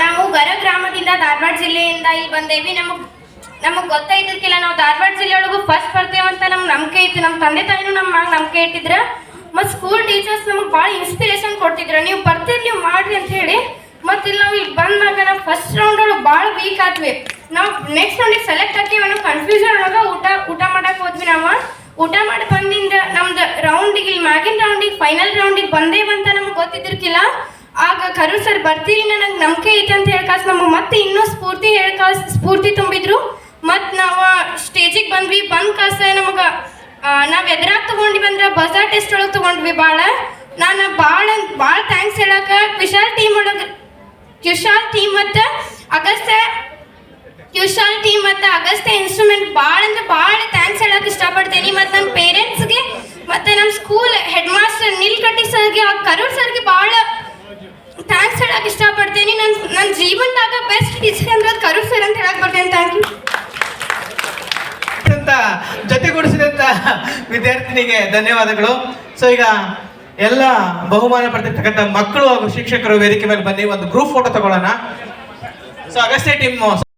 ನಾವು ಗರ ಗ್ರಾಮದಿಂದ ಧಾರವಾಡ ಜಿಲ್ಲೆಯಿಂದ ಇಲ್ಲಿ ಬಂದೇವಿ. ನಮಗೆ ಗೊತ್ತಾಯ್ತಿರ್ಕಿಲ್ಲ ನಾವು ಧಾರವಾಡ ಜಿಲ್ಲೆ ಒಳಗೂ ಫಸ್ಟ್ ಬರ್ತೇವಂತ ನಮ್ಗೆ ನಂಬಿಕೆ ಇತ್ತು. ನಮ್ಮ ತಂದೆ ತಾಯಿನೂ ನಮ್ಮ ನಂಬಿಕೆ ಇಟ್ಟಿದ್ರ. ಮತ್ತು ಸ್ಕೂಲ್ ಟೀಚರ್ಸ್ ನಮಗೆ ಭಾಳ ಇನ್ಸ್ಪಿರೇಷನ್ ಕೊಟ್ಟಿದ್ರು, ನೀವು ಬರ್ತೀರಿ ನೀವು ಮಾಡ್ರಿ ಅಂತ ಹೇಳಿ. ಮತ್ತು ಇಲ್ಲಿ ನಾವು ಇಲ್ಲಿ ಬಂದಾಗ ನಾವು ಫಸ್ಟ್ ರೌಂಡ್ ಒಳಗೆ ಭಾಳ ವೀಕ್ ಆದ್ವಿ. ನಾವು ನೆಕ್ಸ್ಟ್ ರೌಂಡಿಗೆ ಸೆಲೆಕ್ಟ್ ಆಗ್ತೀವಿ ಅನ್ನೋ ಕನ್ಫ್ಯೂಷನ್ ಒಳಗೆ ಊಟ ಮಾಡಕ್ಕೆ ಹೋದ್ವಿ. ನಾವು ಊಟ ಮಾಡಿ ಬಂದಿಂದ ನಮ್ದು ರೌಂಡಿಗೆ ಇಲ್ಲಿ ಮ್ಯಾಗಿನ ರೌಂಡಿಗೆ ಫೈನಲ್ ರೌಂಡಿಗೆ ಬಂದೇವಂತ ನಮ್ಗೆ ಗೊತ್ತಿದ್ದಿರ್ಕಿಲ್ಲ. ಆಗ ಕರು ಸರ್ ಬರ್ತೀರಿ ನನಗೆ ನಂಬಿಕೆ ಐತೆ ಅಂತ ಹೇಳ್ಕಾಸ್ ನಮಗೆ ಮತ್ತೆ ಇನ್ನೂ ಸ್ಫೂರ್ತಿ ತುಂಬಿದ್ರು. ಮತ್ತು ನಾವು ಸ್ಟೇಜಿಗೆ ಬಂದ್ವಿ. ಬಂದ ಕಾಸ ನಮಗೆ ನಾವು ಎದುರಾಗ ತೊಗೊಂಡ್ವಿ ಅಂದ್ರೆ ಬಜಾ ಟೆಸ್ಟ್ ಒಳಗೆ ತೊಗೊಂಡ್ವಿ. ನಾನು ಭಾಳ ಥ್ಯಾಂಕ್ಸ್ ಹೇಳಕ್ಕೆ ವಿಶಾಲ್ ಟೀಮ್ ಮತ್ತು ಅಗಸ್ತ್ಯ ಇನ್ಸ್ಟ್ರೂಮೆಂಟ್ ಭಾಳ ಥ್ಯಾಂಕ್ಸ್ ಹೇಳಕ್ಕೆ ಇಷ್ಟಪಡ್ತೀನಿ. ಮತ್ತು ನಮ್ಮ ಪೇರೆಂಟ್ಸ್ಗೆ ಮತ್ತು ನಮ್ಮ ಸ್ಕೂಲ್ ಹೆಡ್ ಮಾಸ್ಟರ್ ನೀಲ್ಕಟ್ಟಿ ಸರ್ಗೆ ಕರೂರ್ ಸರ್ಗೆ ಭಾಳ ಥ್ಯಾಂಕ್ಸ್ ಹೇಳಕ್ಕೆ ಇಷ್ಟಪಡ್ತೀನಿ. ನನ್ನ ಜೀವನದಾಗ ಬೆಸ್ಟ್ ಟೀಚರ್ ಅಂದ್ರೆ ಅದು ಕರೂರ್ ಸರ್ ಅಂತ ಹೇಳಕ್ಕೆ ಬರ್ತೇನೆ. Thank you. ಜೊತೆಗೂಡಿಸಿದಂತ ವಿದ್ಯಾರ್ಥಿನಿಗೆ ಧನ್ಯವಾದಗಳು. ಸೊ ಈಗ ಎಲ್ಲ ಬಹುಮಾನ ಪಡೆದಿರ್ತಕ್ಕಂಥ ಮಕ್ಕಳು ಹಾಗೂ ಶಿಕ್ಷಕರು ವೇದಿಕೆ ಮೇಲೆ ಬನ್ನಿ, ಒಂದು ಗ್ರೂಪ್ ಫೋಟೋ ತಗೊಳ್ಳೋಣ. So Agastya team